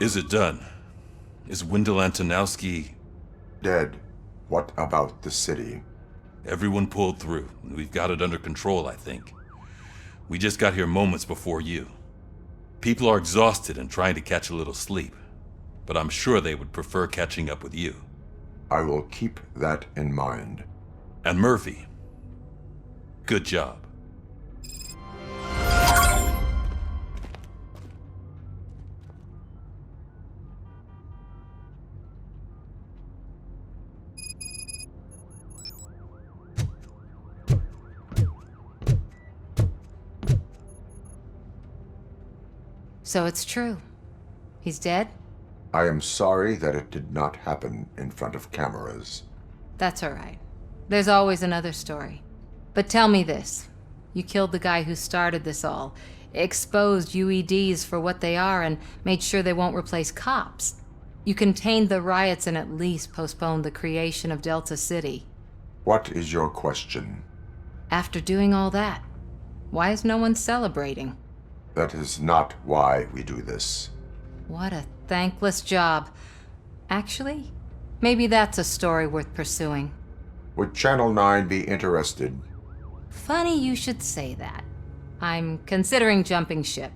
Is it done? Is Wendell Antonowski... Dead. What about the city? Everyone pulled through. We've got it under control, I think. We just got here moments before you. People are exhausted and trying to catch a little sleep, but I'm sure they would prefer catching up with you. I will keep that in mind. And Murphy, good job. So it's true. He's dead? I am sorry that it did not happen in front of cameras. That's all right. There's always another story. But tell me this. You killed the guy who started this all, exposed UEDs for what they are, and made sure they won't replace cops. You contained the riots and at least postponed the creation of Delta City. What is your question? After doing all that, why is no one celebrating? That is not why we do this. What a thankless job. Actually, maybe that's a story worth pursuing. Would Channel 9 be interested? Funny you should say that. I'm considering jumping ship.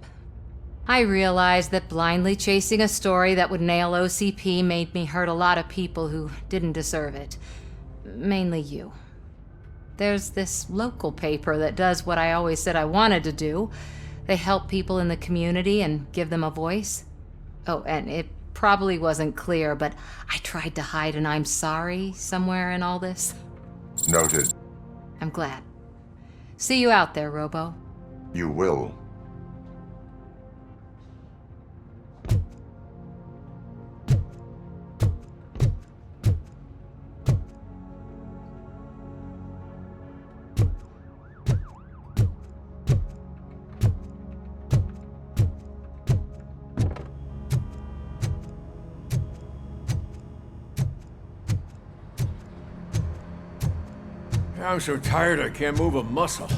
I realized that blindly chasing a story that would nail OCP made me hurt a lot of people who didn't deserve it. Mainly you. There's this local paper that does what I always said I wanted to do. They help people in the community and give them a voice. Oh, and it probably wasn't clear, but I tried to hide an I'm sorry somewhere in all this. Noted. I'm glad. See you out there, Robo. You will. I'm so tired I can't move a muscle.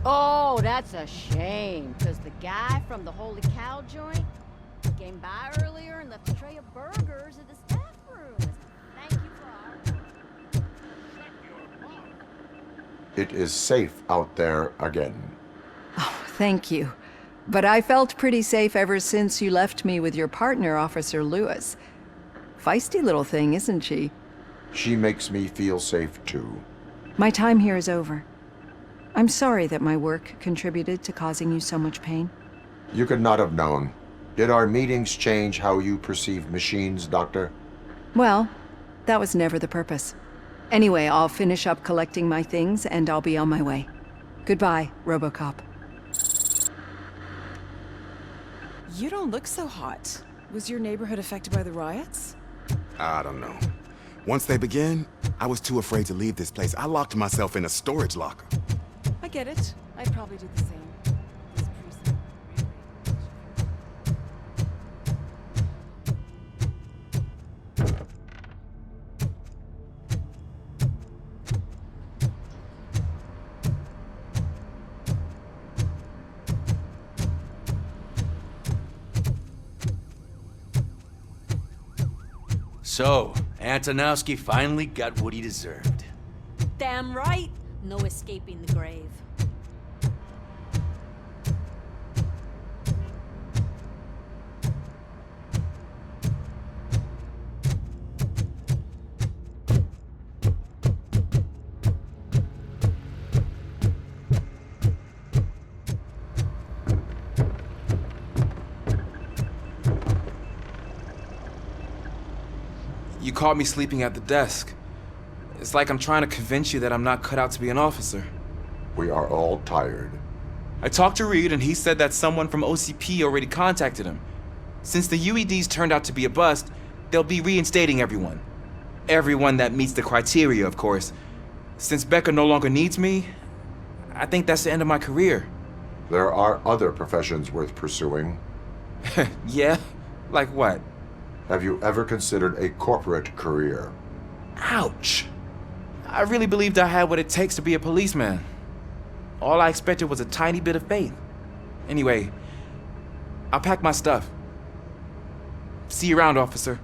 Oh, that's a shame, because the guy from the Holy Cow joint came by earlier and left a tray of burgers in the staff room. Thank you for our... It is safe out there again. Oh, thank you. But I felt pretty safe ever since you left me with your partner, Officer Lewis. Feisty little thing, isn't she? She makes me feel safe too. My time here is over. I'm sorry that my work contributed to causing you so much pain. You could not have known. Did our meetings change how you perceive machines, Doctor? Well, that was never the purpose. Anyway, I'll finish up collecting my things and I'll be on my way. Goodbye, RoboCop. You don't look so hot. Was your neighborhood affected by the riots? I don't know. Once they began, I was too afraid to leave this place. I locked myself in a storage locker. I get it. I'd probably do the same. This precinct So, Antonowski finally got what he deserved. Damn right. No escaping the grave. You caught me sleeping at the desk. It's like I'm trying to convince you that I'm not cut out to be an officer. We are all tired. I talked to Reed and he said that someone from OCP already contacted him. Since the UEDs turned out to be a bust, they'll be reinstating everyone. Everyone that meets the criteria, of course. Since Becca no longer needs me, I think that's the end of my career. There are other professions worth pursuing. Yeah? Like what? Have you ever considered a corporate career? Ouch. I really believed I had what it takes to be a policeman. All I expected was a tiny bit of faith. Anyway, I'll pack my stuff. See you around, officer.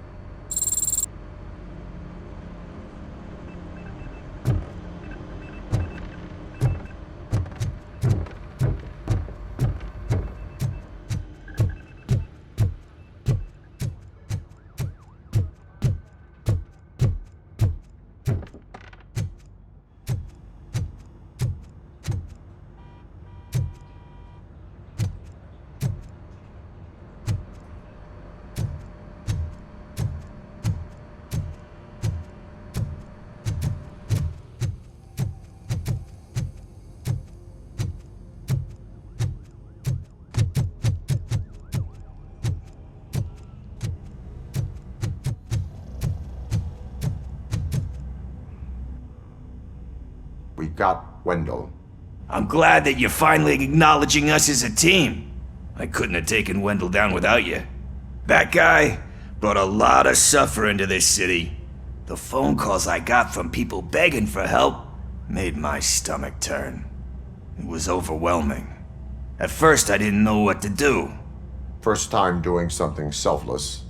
We got Wendell. I'm glad that you're finally acknowledging us as a team. I couldn't have taken Wendell down without you. That guy brought a lot of suffering to this city. The phone calls I got from people begging for help made my stomach turn. It was overwhelming. At first, I didn't know what to do. First time doing something selfless.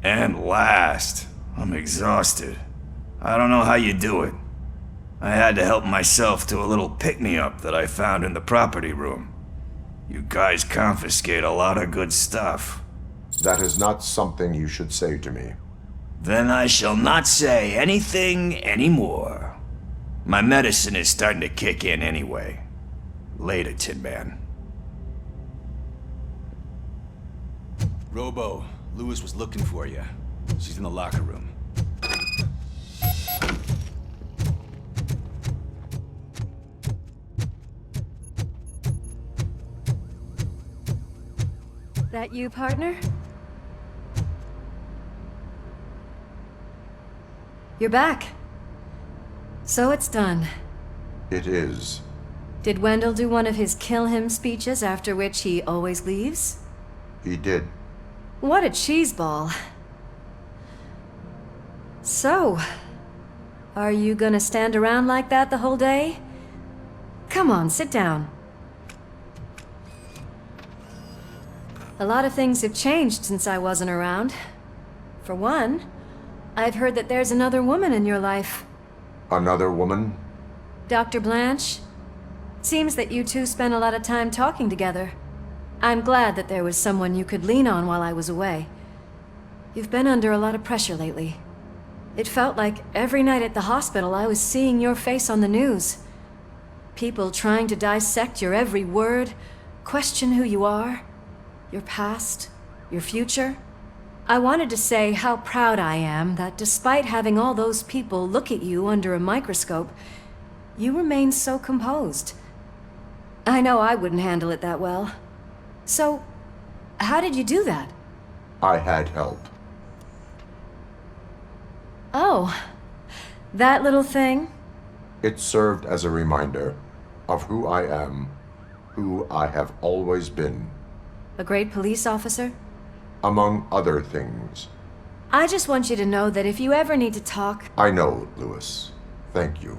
And last, I'm exhausted. I don't know how you do it. I had to help myself to a little pick-me-up that I found in the property room. You guys confiscate a lot of good stuff. That is not something you should say to me. Then I shall not say anything anymore. My medicine is starting to kick in anyway. Later, Tin Man. Robo, Lewis was looking for you. She's in the locker room. That you, partner? You're back. So it's done. It is. Did Wendell do one of his kill him speeches after which he always leaves? He did. What a cheeseball. So, are you gonna stand around like that the whole day? Come on, sit down. A lot of things have changed since I wasn't around. For one, I've heard that there's another woman in your life. Another woman? Dr. Blanche? Seems that you two spent a lot of time talking together. I'm glad that there was someone you could lean on while I was away. You've been under a lot of pressure lately. It felt like every night at the hospital I was seeing your face on the news. People trying to dissect your every word, question who you are, your past, your future. I wanted to say how proud I am that despite having all those people look at you under a microscope, you remain so composed. I know I wouldn't handle it that well. So, how did you do that? I had help. Oh, that little thing? It served as a reminder of who I am, who I have always been. A great police officer? Among other things. I just want you to know that if you ever need to talk... I know, Lewis. Thank you.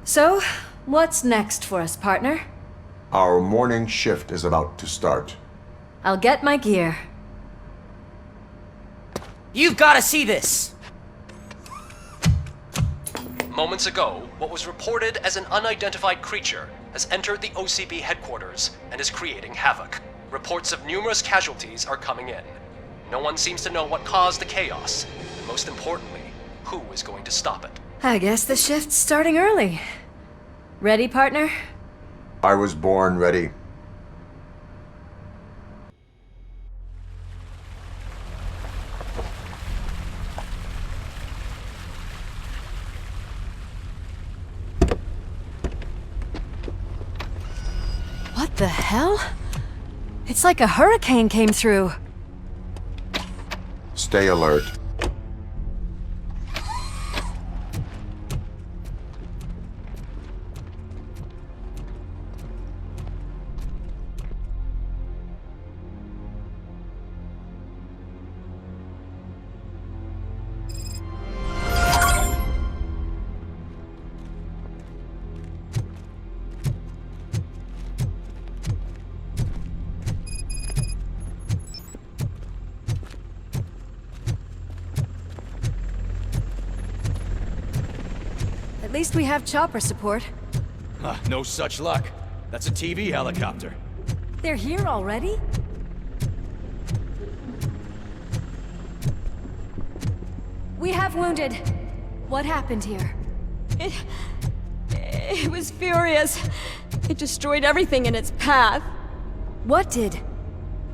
So, what's next for us, partner? Our morning shift is about to start. I'll get my gear. You've got to see this! Moments ago, what was reported as an unidentified creature has entered the OCP headquarters and is creating havoc. Reports of numerous casualties are coming in. No one seems to know what caused the chaos, and most importantly, who is going to stop it. I guess the shift's starting early. Ready, partner? I was born ready. What the hell? It's like a hurricane came through. Stay alert. At least we have chopper support. No such luck. That's a TV helicopter. They're here already? We have wounded. What happened here? It was furious. It destroyed everything in its path. What did?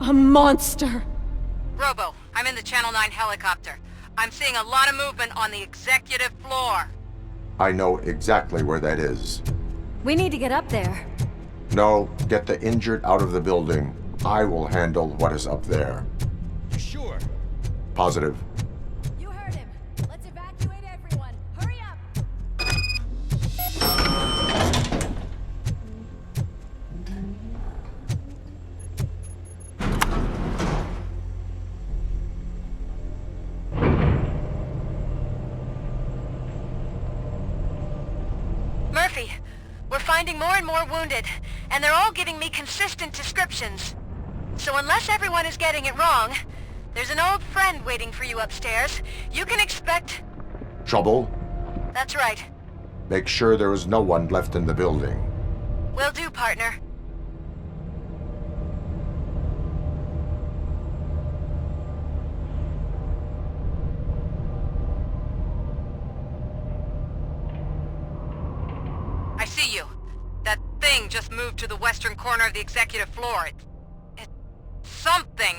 A monster. Robo, I'm in the Channel 9 helicopter. I'm seeing a lot of movement on the executive floor. I know exactly where that is. We need to get up there. No, get the injured out of the building. I will handle what is up there. You sure? Positive. You heard him. Let's evacuate everyone. Hurry up! Murphy, we're finding more and more wounded, and they're all giving me consistent descriptions. So unless everyone is getting it wrong, there's an old friend waiting for you upstairs. You can expect... Trouble? That's right. Make sure there is no one left in the building. Will do, partner. I see you. That thing just moved to the western corner of the executive floor. It's something.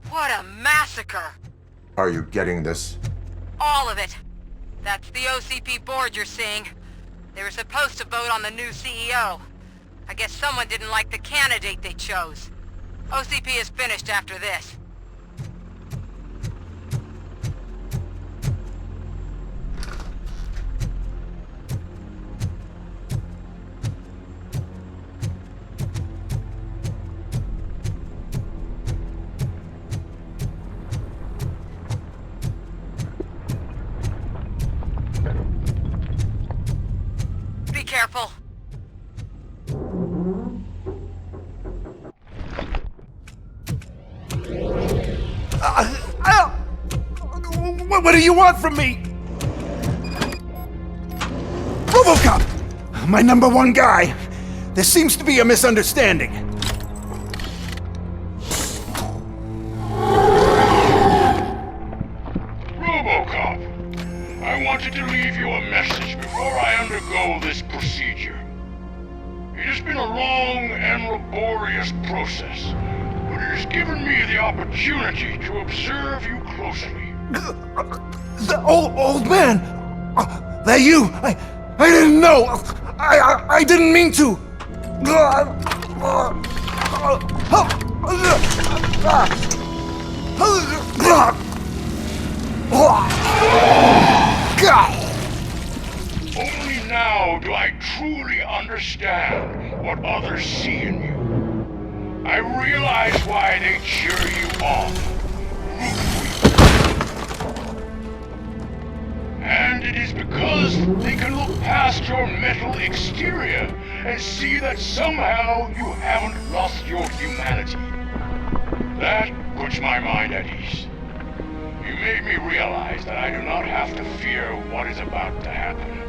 What a massacre! Are you getting this? All of it. That's the OCP board you're seeing. They were supposed to vote on the new CEO. I guess someone didn't like the candidate they chose. OCP is finished after this. Be careful. What do you want from me? RoboCop! My #1 guy. There seems to be a misunderstanding. know this procedure. It has been a long and laborious process, but it has given me the opportunity to observe you closely. The old man! That you! I didn't know! I didn't mean to! Only now do I truly understand what others see in you. I realize why they cheer you on, root for you. And it is because they can look past your metal exterior and see that somehow you haven't lost your humanity. That puts my mind at ease. You made me realize that I do not have to fear what is about to happen.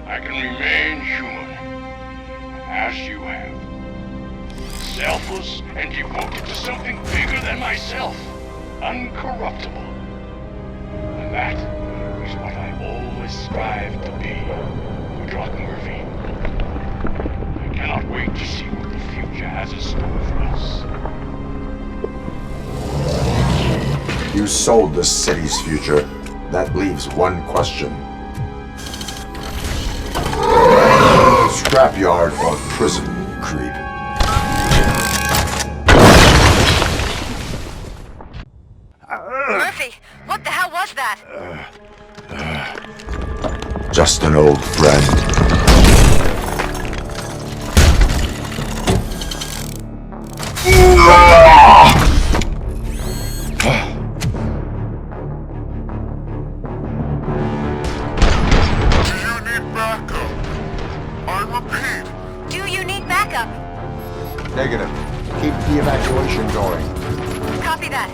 I can remain human, as you have. Selfless and devoted to something bigger than myself. Uncorruptible. And that is what I always strive to be, Good Murphy. I cannot wait to see what the future has in store for us. You sold the city's future. That leaves one question. Scrapyard or prison, creep? Murphy, what the hell was that? Just an old friend. Negative. Keep the evacuation going. Copy that.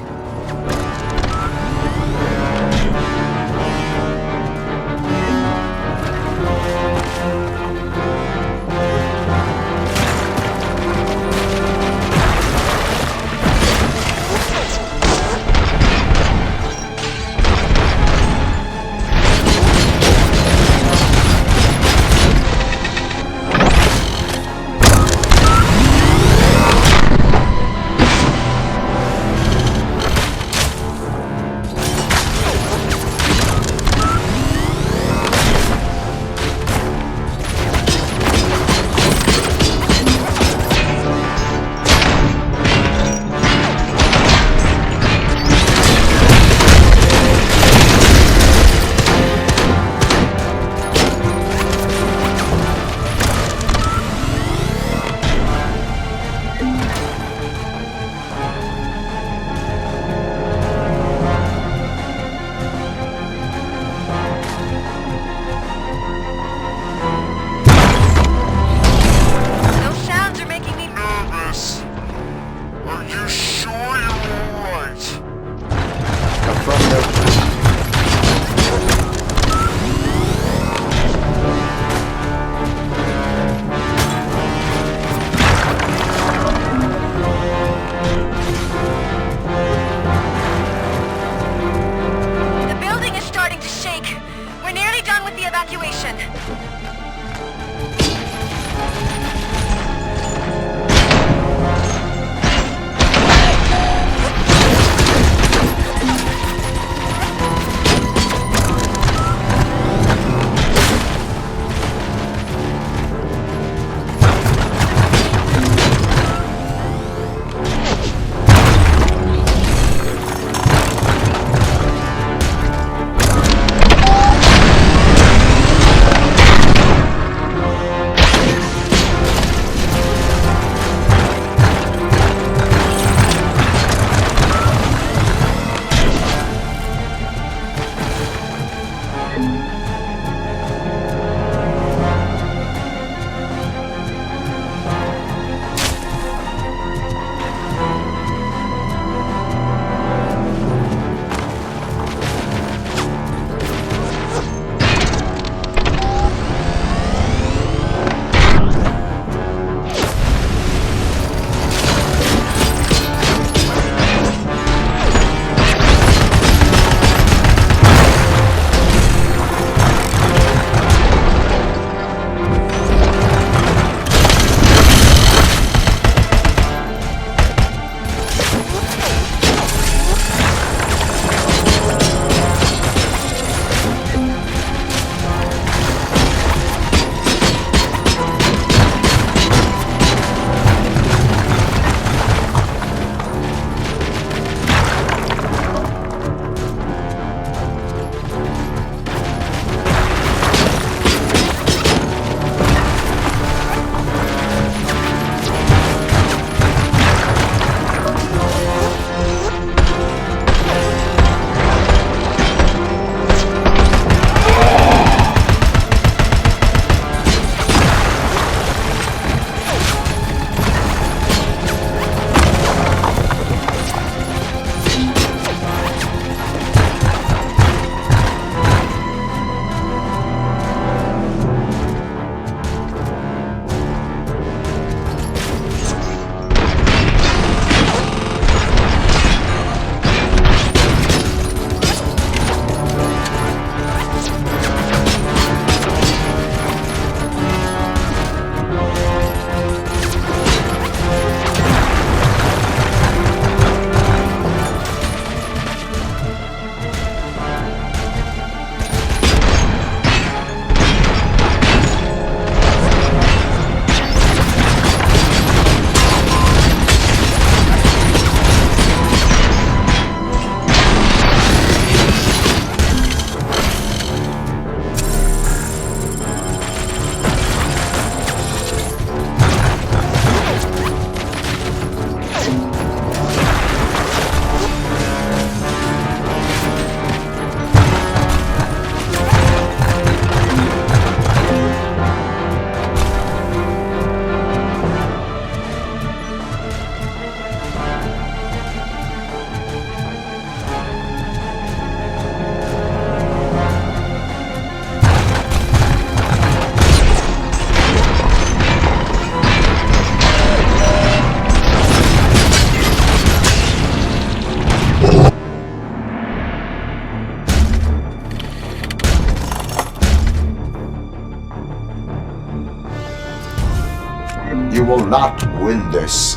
You will not win this.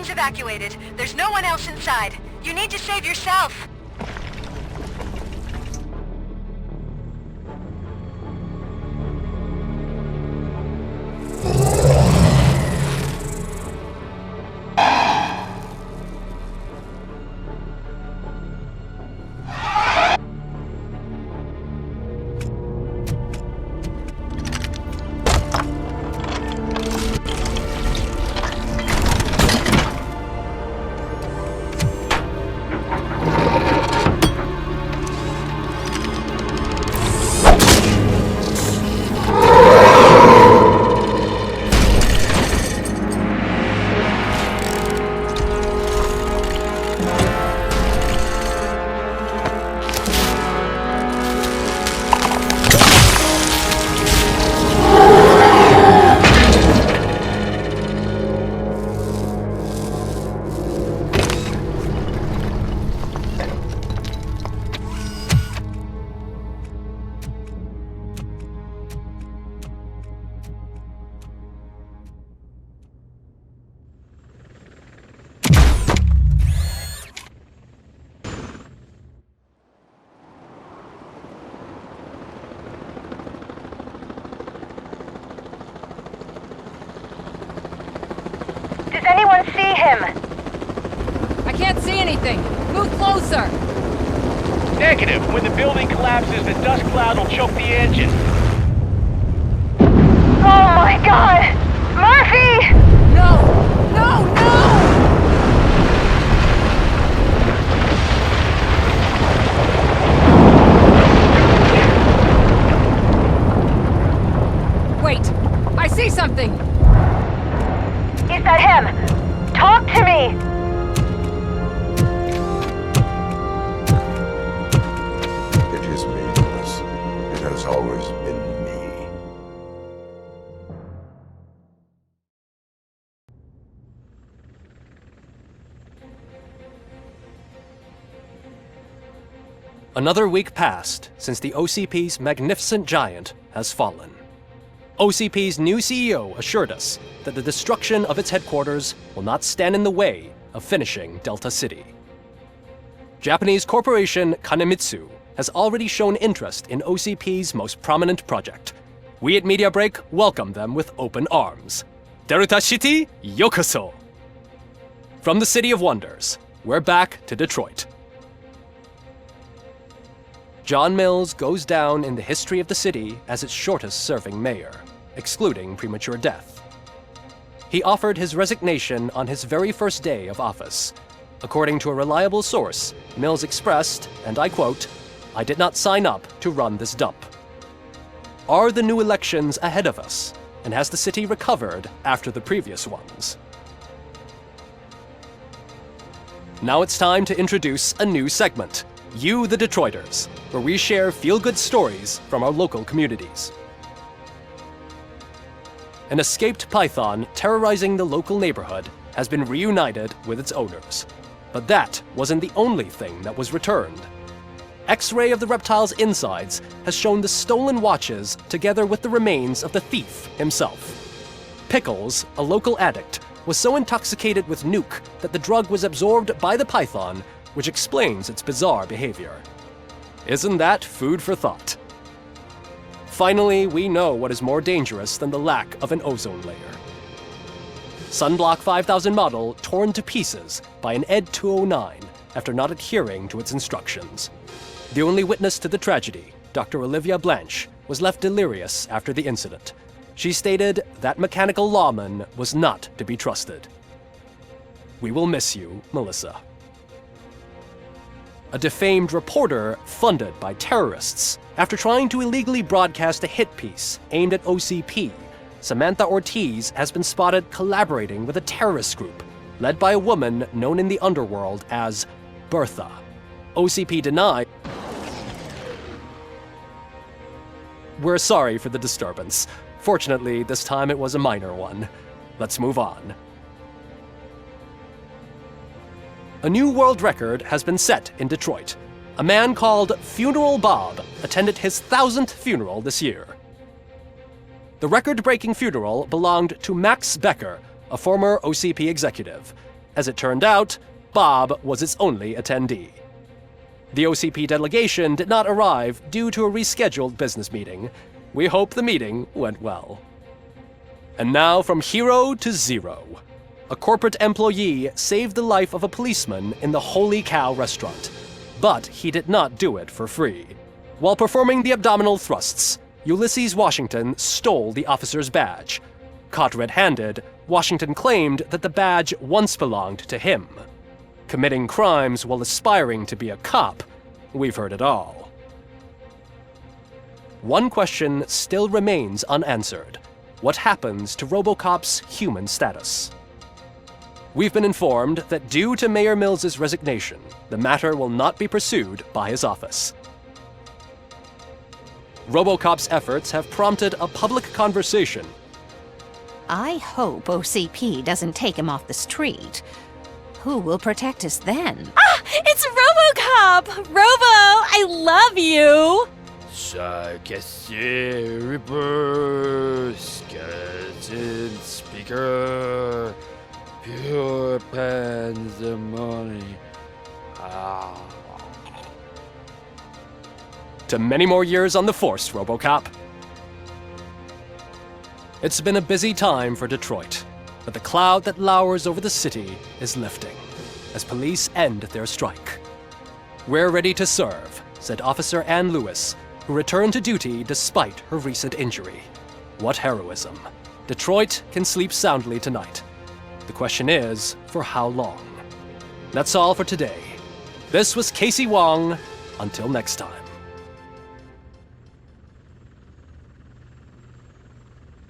everyone's evacuated. There's no one else inside. You need to save yourself. Does anyone see him? I can't see anything. Move closer. Negative. When the building collapses, the dust cloud will choke the engine. Oh my god! Murphy! No! No! No! Wait! I see something! Is that him? Talk to me! It is me, Lewis. It has always been me. Another week passed since the OCP's magnificent giant has fallen. OCP's new CEO assured us that the destruction of its headquarters will not stand in the way of finishing Delta City. Japanese corporation Kanemitsu has already shown interest in OCP's most prominent project. We at Media Break welcome them with open arms. Delta City, yokoso! From the City of Wonders, we're back to Detroit. John Mills goes down in the history of the city as its shortest-serving mayor, excluding premature death. He offered his resignation on his very first day of office. According to a reliable source, Mills expressed, and I quote, "I did not sign up to run this dump." Are the new elections ahead of us, and has the city recovered after the previous ones? Now it's time to introduce a new segment, You the Detroiters, where we share feel-good stories from our local communities. An escaped python terrorizing the local neighborhood has been reunited with its owners. But that wasn't the only thing that was returned. X-ray of the reptile's insides has shown the stolen watches together with the remains of the thief himself. Pickles, a local addict, was so intoxicated with nuke that the drug was absorbed by the python, which explains its bizarre behavior. Isn't that food for thought? Finally, we know what is more dangerous than the lack of an ozone layer. Sunblock 5000 model torn to pieces by an ED 209 after not adhering to its instructions. The only witness to the tragedy, Dr. Olivia Blanche, was left delirious after the incident. She stated that mechanical lawman was not to be trusted. We will miss you, Melissa. A defamed reporter funded by terrorists. After trying to illegally broadcast a hit piece aimed at OCP, Samantha Ortiz has been spotted collaborating with a terrorist group led by a woman known in the underworld as Bertha. OCP denied. We're sorry for the disturbance. Fortunately, this time it was a minor one. Let's move on. A new world record has been set in Detroit. A man called Funeral Bob attended his 1000th funeral this year. The record-breaking funeral belonged to Max Becker, a former OCP executive. As it turned out, Bob was its only attendee. The OCP delegation did not arrive due to a rescheduled business meeting. We hope the meeting went well. And now from hero to zero. A corporate employee saved the life of a policeman in the Holy Cow restaurant. But he did not do it for free. While performing the abdominal thrusts, Ulysses Washington stole the officer's badge. Caught red-handed, Washington claimed that the badge once belonged to him. Committing crimes while aspiring to be a cop, we've heard it all. One question still remains unanswered. What happens to RoboCop's human status? We've been informed that due to Mayor Mills's resignation, the matter will not be pursued by his office. RoboCop's efforts have prompted a public conversation. I hope OCP doesn't take him off the street. Who will protect us then? Ah! It's RoboCop! Robo, I love you! Reaper, skeleton speaker, pure pandemonium. To many more years on the force, RoboCop. It's been a busy time for Detroit, but the cloud that lowers over the city is lifting as police end their strike. We're ready to serve, said Officer Ann Lewis, who returned to duty despite her recent injury. What heroism. Detroit can sleep soundly tonight. The question is, for how long? That's all for today. This was Casey Wong. Until next time.